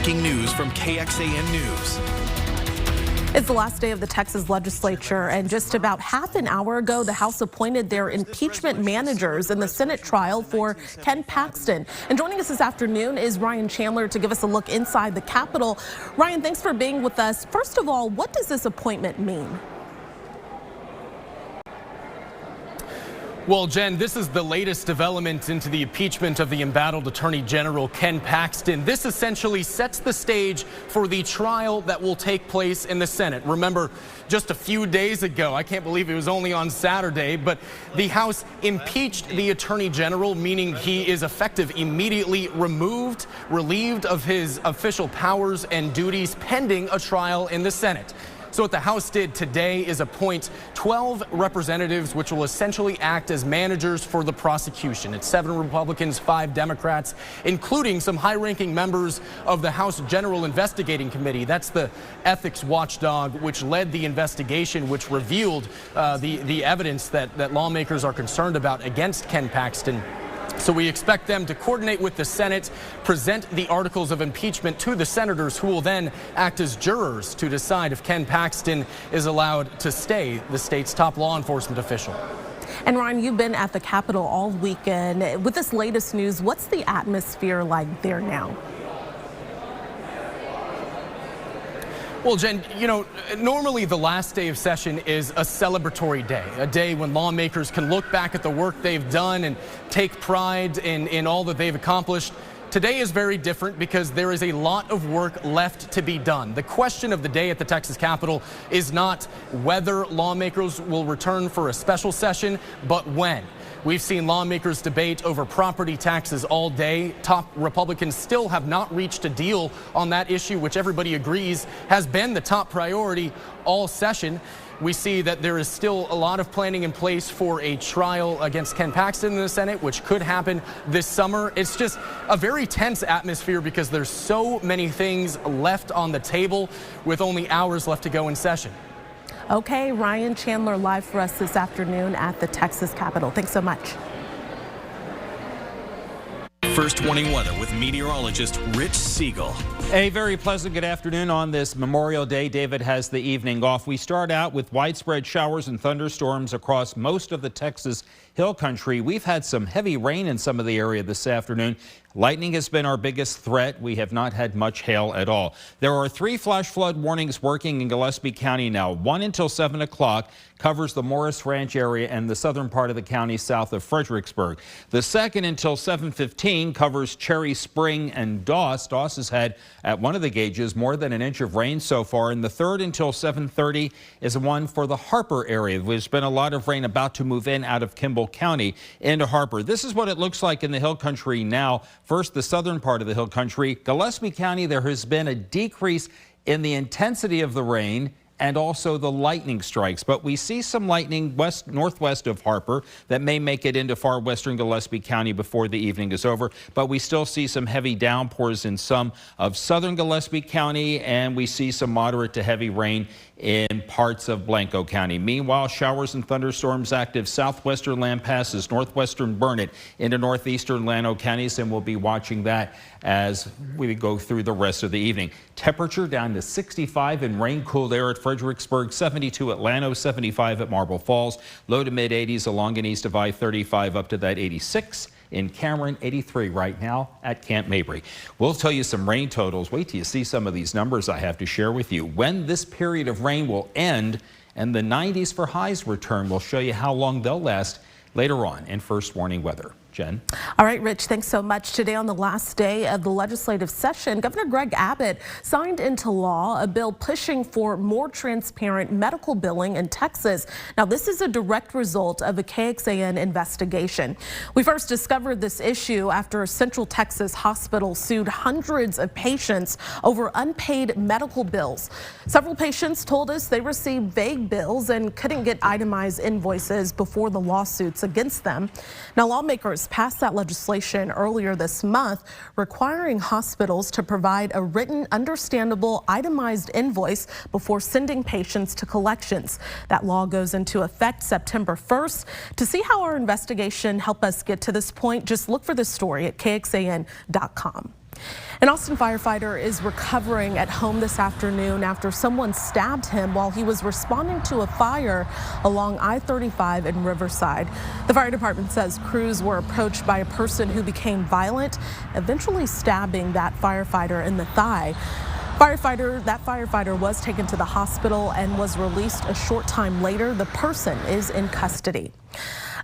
breaking news from KXAN News. It's the last day of the Texas legislature, and just about half an hour ago, the House appointed their impeachment managers in the Senate trial for Ken Paxton. And joining us this afternoon is Ryan Chandler to give us a look inside the Capitol. Ryan, thanks for being with us. First of all, what does this appointment mean? Well, Jen, this is the latest development into the impeachment of the embattled Attorney General Ken Paxton. This essentially sets the stage for the trial that will take place in the Senate. Remember, just a few days ago, I can't believe it was only on Saturday, but the House impeached the Attorney General, meaning he is effective immediately relieved of his official powers and duties pending a trial in the Senate. So what the House did today is appoint 12 representatives, which will essentially act as managers for the prosecution. It's 7 Republicans, 5 Democrats, including some high-ranking members of the House General Investigating Committee. That's the ethics watchdog, which led the investigation, which revealed the evidence that lawmakers are concerned about against Ken Paxton. So we expect them to coordinate with the Senate, present the articles of impeachment to the senators, who will then act as jurors to decide if Ken Paxton is allowed to stay the state's top law enforcement official. And Ryan, you've been at the Capitol all weekend. With this latest news, what's the atmosphere like there now? Well, Jen, you know, normally the last day of session is a celebratory day, a day when lawmakers can look back at the work they've done and take pride in all that they've accomplished. Today is very different because there is a lot of work left to be done. The question of the day at the Texas Capitol is not whether lawmakers will return for a special session, but when. We've seen lawmakers debate over property taxes all day. Top Republicans still have not reached a deal on that issue, which everybody agrees has been the top priority all session. We see that there is still a lot of planning in place for a trial against Ken Paxton in the Senate, which could happen this summer. It's just a very tense atmosphere because there's so many things left on the table with only hours left to go in session. Okay, Ryan Chandler live for us this afternoon at the Texas Capitol. Thanks so much. First warning weather with meteorologist Rich Siegel. A very pleasant good afternoon on this Memorial Day. David has the evening off. We start out with widespread showers and thunderstorms across most of the Texas Hill Country. We've had some heavy rain in some of the area this afternoon. Lightning has been our biggest threat. We have not had much hail at all. There are 3 flash flood warnings working in Gillespie County now. One until 7 o'clock covers the Morris Ranch area and the southern part of the county south of Fredericksburg. The second until 7:15 covers Cherry Spring and Doss. Doss has had at one of the gauges more than an inch of rain so far. And the third until 7:30 is one for the Harper area. There's been a lot of rain about to move in out of Kimball County into Harper. This is what it looks like in the Hill Country now. First, the southern part of the Hill Country. Gillespie County, there has been a decrease in the intensity of the rain and also the lightning strikes. But we see some lightning northwest of Harper that may make it into far western Gillespie County before the evening is over. But we still see some heavy downpours in some of southern Gillespie County, and we see some moderate to heavy rain in parts of Blanco County. Meanwhile, showers and thunderstorms active southwestern Lampasas, northwestern Burnett into northeastern Llano counties, and we'll be watching that as we go through the rest of the evening. Temperature down to 65 and rain-cooled air at Fredericksburg, 72 at Llano, 75 at Marble Falls, low to mid-80s along and east of I-35 up to that 86. In Cameron, 83 right now at Camp Mabry. We'll tell you some rain totals. Wait till you see some of these numbers I have to share with you. When this period of rain will end and the 90s for highs return, we'll show you how long they'll last later on in First Warning Weather. Jen. All right, Rich, thanks so much. Today on the last day of the legislative session, Governor Greg Abbott signed into law a bill pushing for more transparent medical billing in Texas. Now, this is a direct result of a KXAN investigation. We first discovered this issue after a Central Texas hospital sued hundreds of patients over unpaid medical bills. Several patients told us they received vague bills and couldn't get itemized invoices before the lawsuits against them. Now, lawmakers passed that legislation earlier this month requiring hospitals to provide a written, understandable, itemized invoice before sending patients to collections. That law goes into effect September 1st. To see how our investigation helped us get to this point, just look for the story at KXAN.com. An Austin firefighter is recovering at home this afternoon after someone stabbed him while he was responding to a fire along I-35 in Riverside. The fire department says crews were approached by a person who became violent, eventually stabbing that firefighter in the thigh. That firefighter was taken to the hospital and was released a short time later. The person is in custody.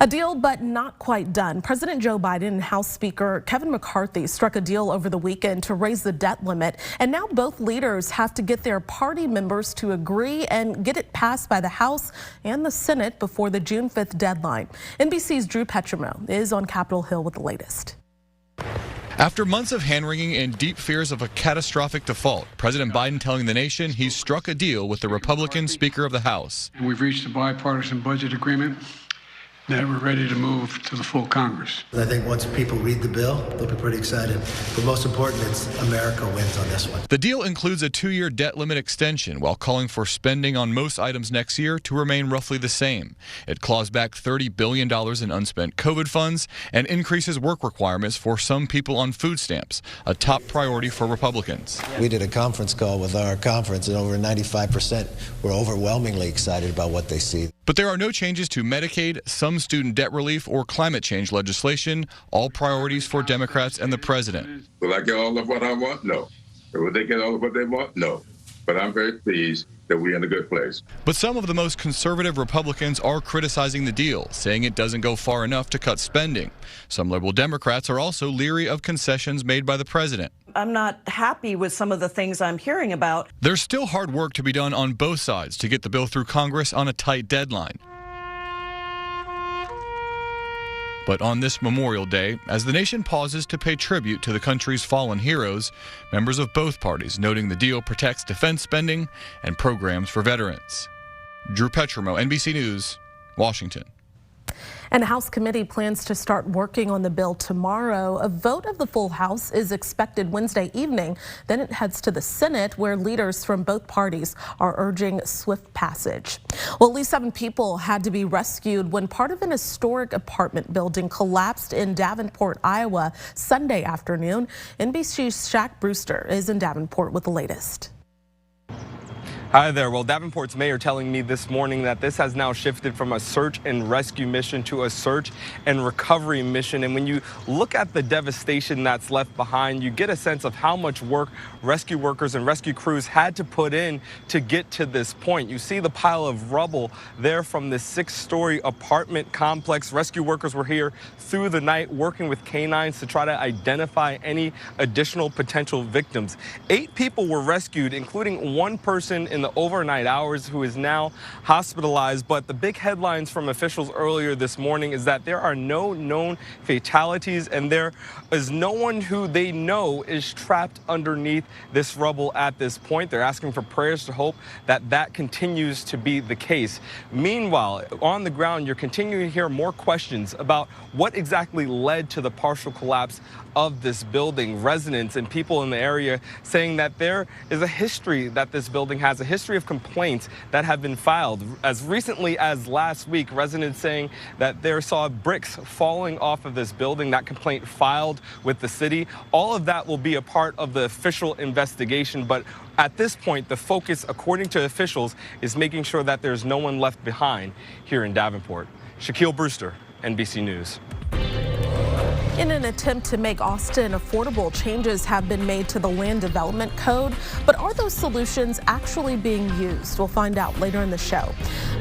A deal, but not quite done. President Joe Biden and House Speaker Kevin McCarthy struck a deal over the weekend to raise the debt limit, and now both leaders have to get their party members to agree and get it passed by the House and the Senate before the June 5th deadline. NBC's Drew Petrimo is on Capitol Hill with the latest. After months of hand-wringing and deep fears of a catastrophic default, President Biden telling the nation he's struck a deal with the Republican Speaker of the House. We've reached a bipartisan budget agreement that we're ready to move to the full Congress. I think once people read the bill, they'll be pretty excited. But most important, it's America wins on this one. The deal includes a 2-year debt limit extension while calling for spending on most items next year to remain roughly the same. It claws back $30 billion in unspent COVID funds and increases work requirements for some people on food stamps, a top priority for Republicans. We did a conference call with our conference, and over 95% were overwhelmingly excited about what they see. But there are no changes to Medicaid, some student debt relief, or climate change legislation, all priorities for Democrats and the president. Will I get all of what I want? No. Will they get all of what they want? No. But I'm very pleased that we're in a good place. But some of the most conservative Republicans are criticizing the deal, saying it doesn't go far enough to cut spending. Some liberal Democrats are also leery of concessions made by the president. I'm not happy with some of the things I'm hearing about. There's still hard work to be done on both sides to get the bill through Congress on a tight deadline. But on this Memorial Day, as the nation pauses to pay tribute to the country's fallen heroes, members of both parties noting the deal protects defense spending and programs for veterans. Drew Petrimo, NBC News, Washington. And the House committee plans to start working on the bill tomorrow. A vote of the full House is expected Wednesday evening. Then it heads to the Senate, where leaders from both parties are urging swift passage. Well, at least 7 people had to be rescued when part of an historic apartment building collapsed in Davenport, Iowa, Sunday afternoon. NBC's Shaq Brewster is in Davenport with the latest. Hi there. Well, Davenport's mayor telling me this morning that this has now shifted from a search and rescue mission to a search and recovery mission. And when you look at the devastation that's left behind, you get a sense of how much work rescue workers and rescue crews had to put in to get to this point. You see the pile of rubble there from this 6-story apartment complex. Rescue workers were here through the night working with canines to try to identify any additional potential victims. 8 people were rescued, including 1 person in the overnight hours who is now hospitalized. But the big headlines from officials earlier this morning is that there are no known fatalities and there is no one who they know is trapped underneath this rubble at this point. They're asking for prayers to hope that that continues to be the case. Meanwhile, on the ground, you're continuing to hear more questions about what exactly led to the partial collapse of this building. Residents and people in the area saying that there is a history that this building has, a history of complaints that have been filed. As recently as last week, residents saying that they saw bricks falling off of this building. That complaint filed with the city. All of that will be a part of the official investigation, but at this point, the focus, according to officials, is making sure that there's no one left behind here in Davenport. Shaquille Brewster, NBC News. In an attempt to make Austin affordable, changes have been made to the Land Development Code. But are those solutions actually being used? We'll find out later in the show.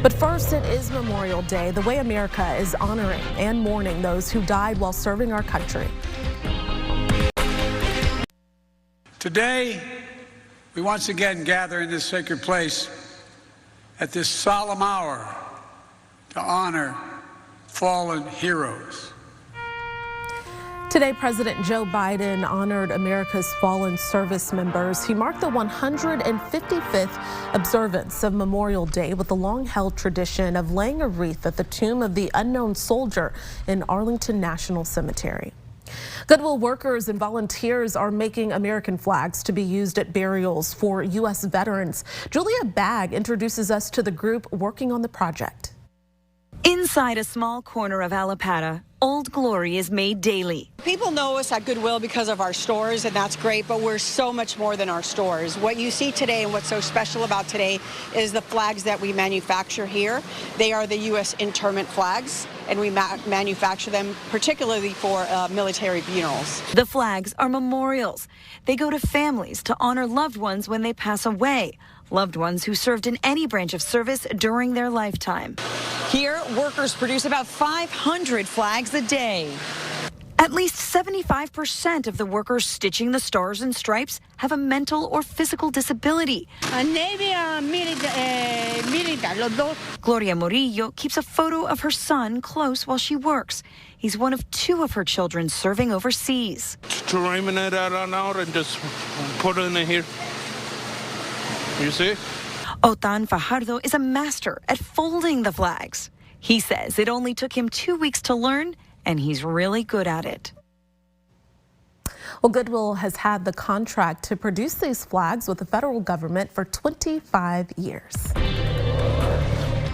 But first, it is Memorial Day, the way America is honoring and mourning those who died while serving our country. Today, we once again gather in this sacred place at this solemn hour to honor fallen heroes. Today, President Joe Biden honored America's fallen service members. He marked the 155th observance of Memorial Day with the long-held tradition of laying a wreath at the tomb of the unknown soldier in Arlington National Cemetery. Goodwill workers and volunteers are making American flags to be used at burials for U.S. veterans. Julia Bagg introduces us to the group working on the project. Inside a small corner of Allapattah, Old Glory is made daily. People know us at Goodwill because of our stores, and that's great, but we're so much more than our stores. What you see today and what's so special about today is the flags that we manufacture here. They are the U.S. internment flags, and we manufacture them particularly for military funerals. The flags are memorials. They go to families to honor loved ones when they pass away, loved ones who served in any branch of service during their lifetime. Here, workers produce about 500 flags a day. At least 75% of the workers stitching the stars and stripes have a mental or physical disability. Gloria Murillo keeps a photo of her son close while she works. He's one of 2 of her children serving overseas. Straightening it out and just put it in here. You see? Otan Fajardo is a master at folding the flags. He says it only took him 2 weeks to learn, and he's really good at it. Well, Goodwill has had the contract to produce these flags with the federal government for 25 years.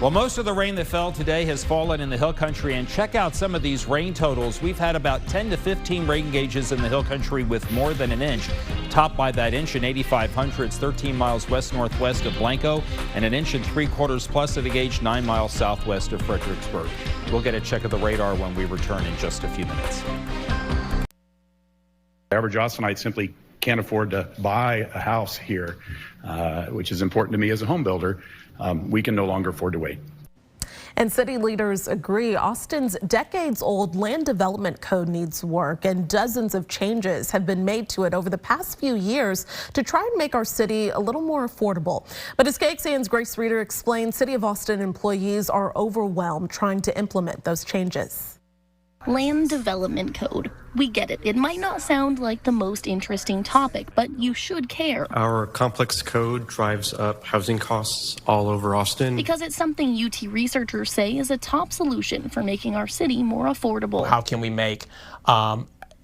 Well, most of the rain that fell today has fallen in the Hill Country, and check out some of these rain totals. We've had about 10 to 15 rain gauges in the Hill Country with more than an inch, topped by that inch in 8,500, 13 miles west-northwest of Blanco, and an inch and 3/4 plus at a gauge 9 miles southwest of Fredericksburg. We'll get a check of the radar when we return in just a few minutes. The average Austinite simply can't afford to buy a house here, which is important to me as a home builder. We can no longer afford to wait. And city leaders agree Austin's decades-old land development code needs work, and dozens of changes have been made to it over the past few years to try and make our city a little more affordable. But as KXAN's Grace Reader explains, City of Austin employees are overwhelmed trying to implement those changes. Land Development Code. We get it. It might not sound like the most interesting topic, but you should care. Our complex code drives up housing costs all over Austin. Because it's something UT researchers say is a top solution for making our city more affordable. How can we make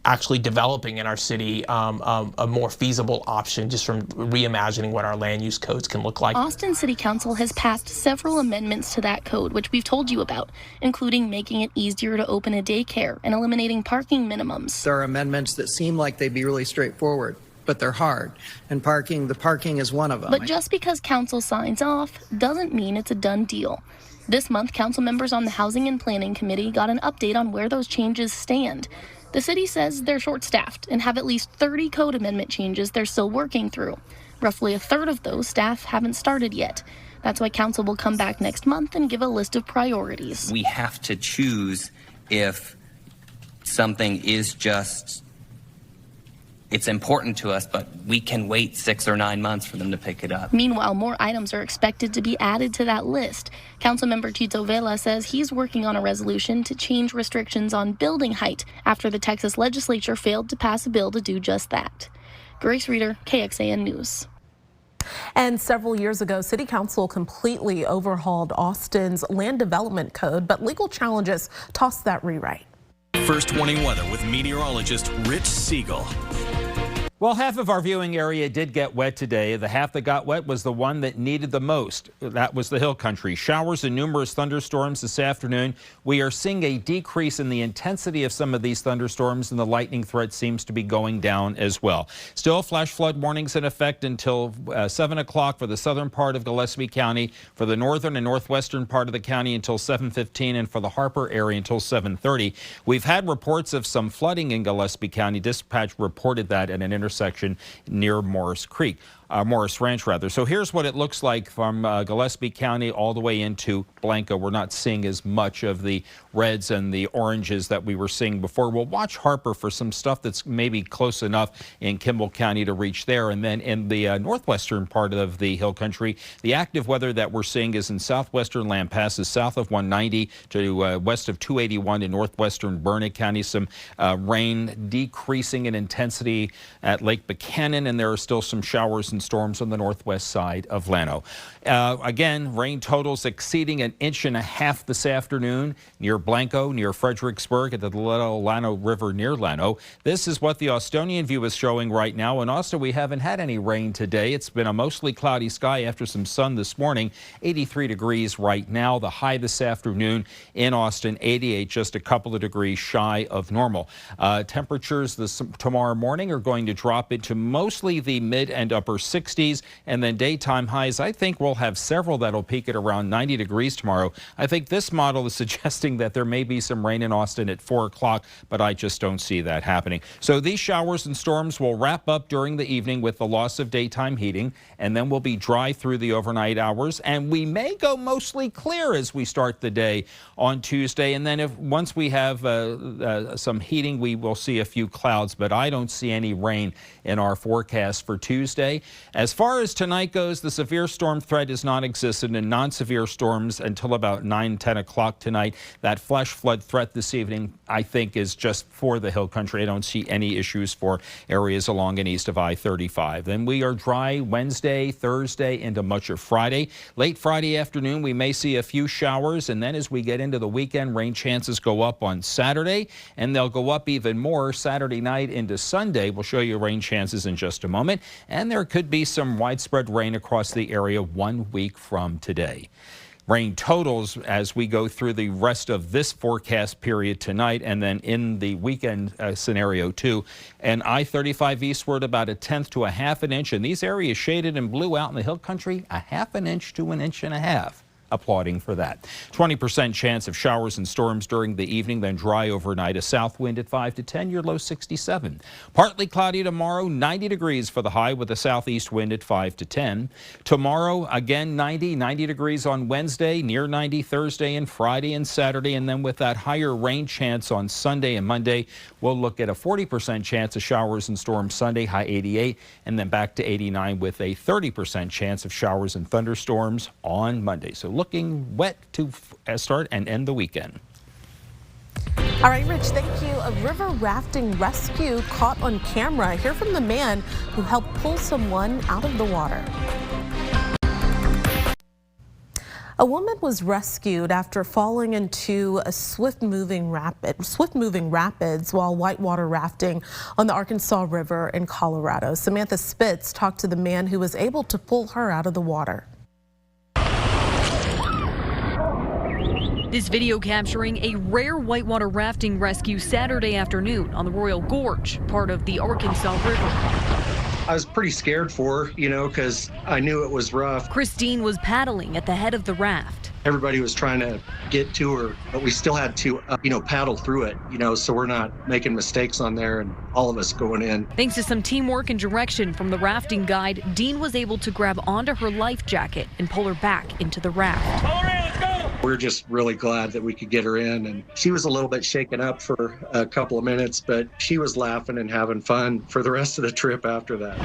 actually developing in our city a more feasible option, just from reimagining what our land use codes can look like? Austin City Council has passed several amendments to that code, which we've told you about, including making it easier to open a daycare and eliminating parking minimums. There are amendments that seem like they'd be really straightforward, but they're hard. And the parking is one of them. But just because council signs off doesn't mean it's a done deal. This month, council members on the Housing and Planning Committee got an update on where those changes stand. The city says they're short-staffed and have at least 30 code amendment changes they're still working through. Roughly a third of those staff haven't started yet. That's why council will come back next month and give a list of priorities. We have to choose if something is just, it's important to us, but we can wait 6 or 9 months for them to pick it up. Meanwhile, more items are expected to be added to that list. Councilmember Tito Vela says he's working on a resolution to change restrictions on building height after the Texas legislature failed to pass a bill to do just that. Grace Reader, KXAN News. And several years ago, City Council completely overhauled Austin's land development code, but legal challenges tossed that rewrite. First Warning Weather with meteorologist Rich Siegel. Well, half of our viewing area did get wet today. The half that got wet was the one that needed the most. That was the Hill Country. Showers and numerous thunderstorms this afternoon. We are seeing a decrease in the intensity of some of these thunderstorms, and the lightning threat seems to be going down as well. Still, flash flood warnings in effect until 7 o'clock for the southern part of Gillespie County, for the northern and northwestern part of the county until 7:15, and for the Harper area until 7:30. We've had reports of some flooding in Gillespie County. Dispatch reported that at an intersection near Morris Ranch rather. So here's what it looks like from Gillespie County all the way into Blanco. We're not seeing as much of the reds and the oranges that we were seeing before. We'll watch Harper for some stuff that's maybe close enough in Kimball County to reach there. And then in the northwestern part of the Hill Country, the active weather that we're seeing is in southwestern Land Passes, south of 190 to west of 281 in northwestern Burnett County. Some rain decreasing in intensity at Lake Buchanan, and there are still some showers and storms on the northwest side of Llano. Again, rain totals exceeding 1.5 inches this afternoon near Blanco, near Fredericksburg, at the Little Llano River near Llano. This is what the Austonian view is showing right now. In Austin, we haven't had any rain today. It's been a mostly cloudy sky after some sun this morning. 83 degrees right now. The high this afternoon in Austin, 88, just a couple of degrees shy of normal. Temperatures tomorrow morning are going to drop into mostly the mid and upper 60s, and then daytime highs, I think we'll have several that'll peak at around 90 degrees tomorrow. I think this model is suggesting that there may be some rain in Austin at 4 o'clock, but I just don't see that happening. So these showers and storms will wrap up during the evening with the loss of daytime heating, and then we'll be dry through the overnight hours, and we may go mostly clear as we start the day on Tuesday. And then once we have some heating, we will see a few clouds, but I don't see any rain in our forecast for Tuesday. As far as tonight goes, the severe storm threat is non-existent, and non-severe storms until about 9-10 o'clock tonight. That flash flood threat this evening, I think, is just for the hill country. I don't see any issues for areas along and east of I-35. Then we are dry Wednesday, Thursday, into much of Friday. Late Friday afternoon, we may see a few showers, and then as we get into the weekend, rain chances go up on Saturday, and they'll go up even more Saturday night into Sunday. We'll show you rain chances in just a moment, and there could be some widespread rain across the area 1 week from today. Rain totals as we go through the rest of this forecast period tonight, and then in the weekend scenario too. And I-35 eastward about 1/10 to 1/2 inch, and these areas shaded in blue out in the hill country 1/2 inch to 1.5 inches. Applauding for that. 20% chance of showers and storms during the evening, then dry overnight. A south wind at 5 to 10, your low 67. Partly cloudy tomorrow, 90 degrees for the high with a southeast wind at 5 to 10. Tomorrow, again, 90 degrees on Wednesday, near 90 Thursday and Friday and Saturday. And then with that higher rain chance on Sunday and Monday, we'll look at a 40% chance of showers and storms Sunday, high 88, and then back to 89 with a 30% chance of showers and thunderstorms on Monday. So looking wet to start and end the weekend. All right, Rich, thank you. A river rafting rescue caught on camera. Hear from the man who helped pull someone out of the water. A woman was rescued after falling into a swift-moving rapids while whitewater rafting on the Arkansas River in Colorado. Samantha Spitz talked to the man who was able to pull her out of the water. This video capturing a rare whitewater rafting rescue Saturday afternoon on the Royal Gorge, part of the Arkansas River. I was pretty scared for her, because I knew it was rough. Christine was paddling at the head of the raft. Everybody was trying to get to her, but we still had to, paddle through it, so we're not making mistakes on there and all of us going in. Thanks to some teamwork and direction from the rafting guide, Dean was able to grab onto her life jacket and pull her back into the raft. All right, let's go. We're just really glad that we could get her in, and she was a little bit shaken up for a couple of minutes, but she was laughing and having fun for the rest of the trip after that.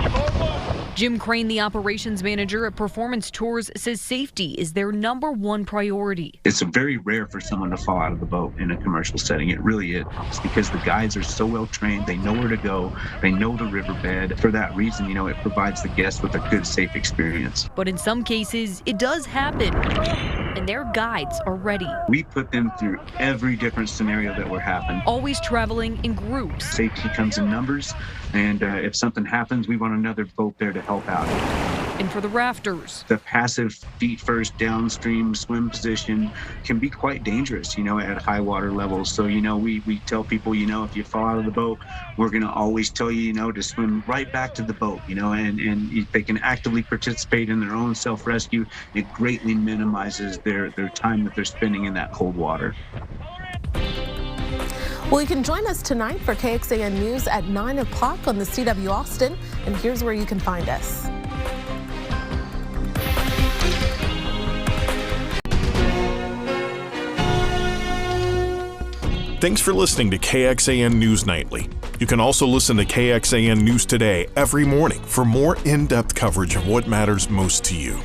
Jim Crane, the operations manager at Performance Tours, says safety is their #1 priority. It's very rare for someone to fall out of the boat in a commercial setting. It really is. It's because the guides are so well trained. They know where to go. They know the riverbed. For that reason, it provides the guests with a good, safe experience. But in some cases, it does happen, and their guides are ready. We put them through every different scenario that would happen. Always traveling in groups. Safety comes in numbers, and if something happens, we want another boat there to help out. And for the rafters, the passive feet first downstream swim position can be quite dangerous, at high water levels. So, we tell people, if you fall out of the boat, we're going to always tell you, to swim right back to the boat, and if they can actively participate in their own self-rescue, it greatly minimizes their time that they're spending in that cold water. Well, you can join us tonight for KXAN News at 9 o'clock on the CW Austin, and here's where you can find us. Thanks for listening to KXAN News Nightly. You can also listen to KXAN News Today every morning for more in-depth coverage of what matters most to you.